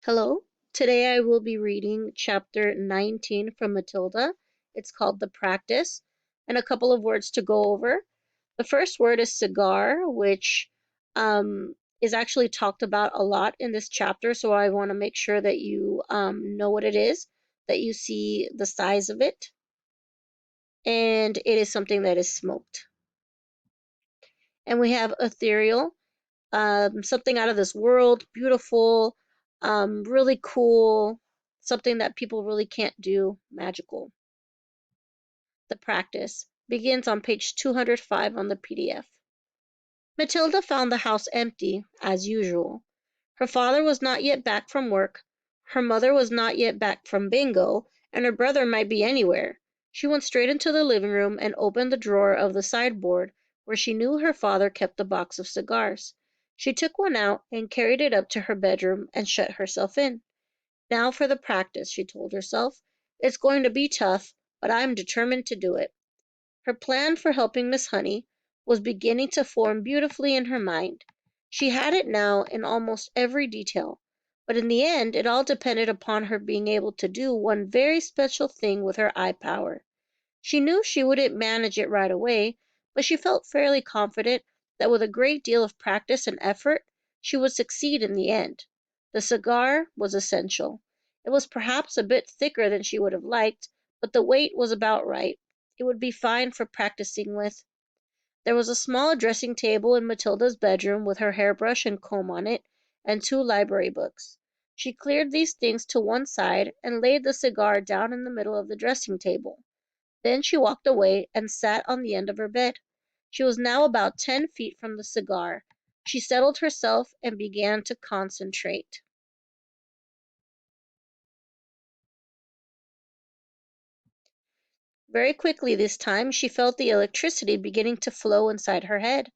Hello. Today I will be reading chapter 19 from Matilda. It's called The Practice, and a couple of words to go over. The first word is cigar, which is actually talked about a lot in this chapter, so I want to make sure that you know what it is, that you see the size of it, and it is something that is smoked. And we have ethereal, something out of this world, beautiful, really cool, something that people really can't do, magical. The practice begins on page 205 on the PDF. Matilda found the house empty, as usual. Her father was not yet back from work, her mother was not yet back from bingo, and her brother might be anywhere. She went straight into the living room and opened the drawer of the sideboard where she knew her father kept a box of cigars. She took one out and carried it up to her bedroom and shut herself in. Now for the practice, she told herself. It's going to be tough, but I'm determined to do it. Her plan for helping Miss Honey was beginning to form beautifully in her mind. She had it now in almost every detail, but in the end it all depended upon her being able to do one very special thing with her eye power. She knew she wouldn't manage it right away, but she felt fairly confident that with a great deal of practice and effort she would succeed in the end. The cigar was essential. It was perhaps a bit thicker than she would have liked, but the weight was about right. It would be fine for practicing with. There was a small dressing table in Matilda's bedroom with her hairbrush and comb on it, and two library books. She cleared these things to one side and laid the cigar down in the middle of the dressing table. Then she walked away and sat on the end of her bed. She was now about 10 feet from the cigar. She settled herself and began to concentrate. Very quickly this time she felt the electricity beginning to flow inside her head,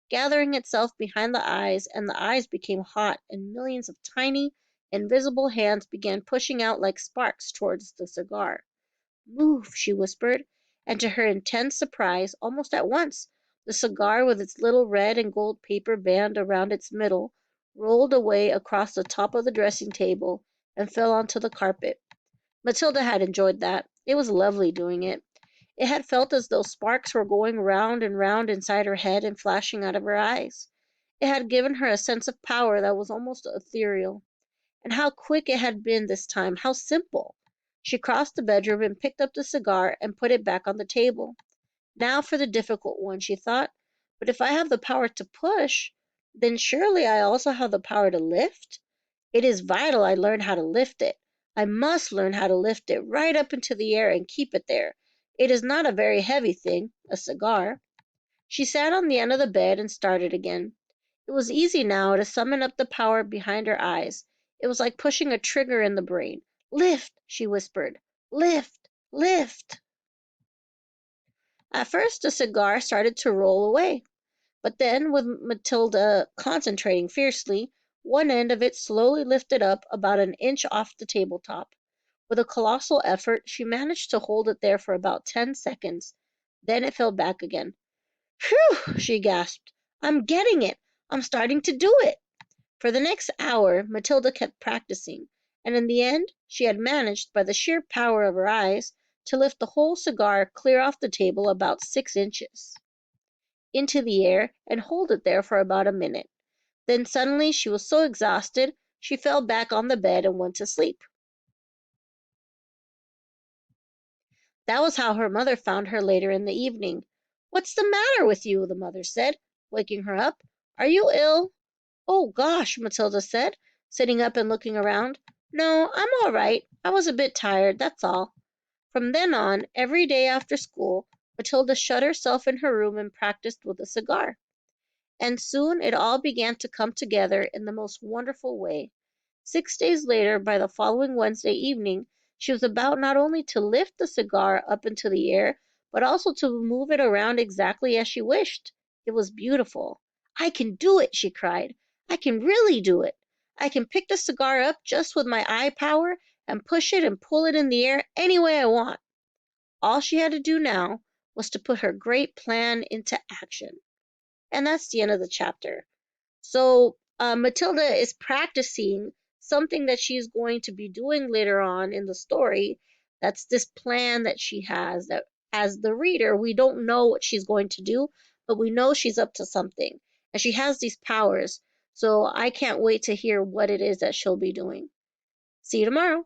gathering itself behind the eyes, and the eyes became hot, and millions of tiny, invisible hands began pushing out like sparks towards the cigar. "Move," she whispered, and to her intense surprise, almost at once, the cigar with its little red and gold paper band around its middle rolled away across the top of the dressing table and fell onto the carpet. Matilda had enjoyed that. It was lovely doing it. It had felt as though sparks were going round and round inside her head and flashing out of her eyes. It had given her a sense of power that was almost ethereal. And how quick it had been this time, how simple! She crossed the bedroom and picked up the cigar and put it back on the table. Now for the difficult one, she thought. But if I have the power to push, then surely I also have the power to lift? It is vital I learn how to lift it. I must learn how to lift it right up into the air and keep it there. It is not a very heavy thing, a cigar. She sat on the end of the bed and started again. It was easy now to summon up the power behind her eyes. It was like pushing a trigger in the brain. "Lift," she whispered. "Lift, lift." At first the cigar started to roll away, but then, with Matilda concentrating fiercely, one end of it slowly lifted up about an inch off the tabletop. With a colossal effort, she managed to hold it there for about 10 seconds. Then it fell back again. "Whew!" she gasped. "I'm getting it! I'm starting to do it!" For the next hour Matilda kept practicing, and in the end she had managed, by the sheer power of her eyes, to lift the whole cigar clear off the table about 6 inches into the air and hold it there for about a minute. Then suddenly she was so exhausted she fell back on the bed and went to sleep. That was how her mother found her later in the evening. "What's the matter with you?" the mother said, waking her up. "Are you ill?" "Oh, gosh," Matilda said, sitting up and looking around. "No, I'm all right. I was a bit tired, that's all." From then on, every day after school, Matilda shut herself in her room and practiced with a cigar. And soon it all began to come together in the most wonderful way. 6 days later, by the following Wednesday evening, she was about not only to lift the cigar up into the air, but also to move it around exactly as she wished. It was beautiful. "I can do it!" she cried. "I can really do it! I can pick the cigar up just with my eye power and push it and pull it in the air any way I want." All she had to do now was to put her great plan into action. And that's the end of the chapter. So Matilda is practicing something that she's going to be doing later on in the story. That's this plan that she has, that as the reader, we don't know what she's going to do, but we know she's up to something. And she has these powers. So I can't wait to hear what it is that she'll be doing. See you tomorrow.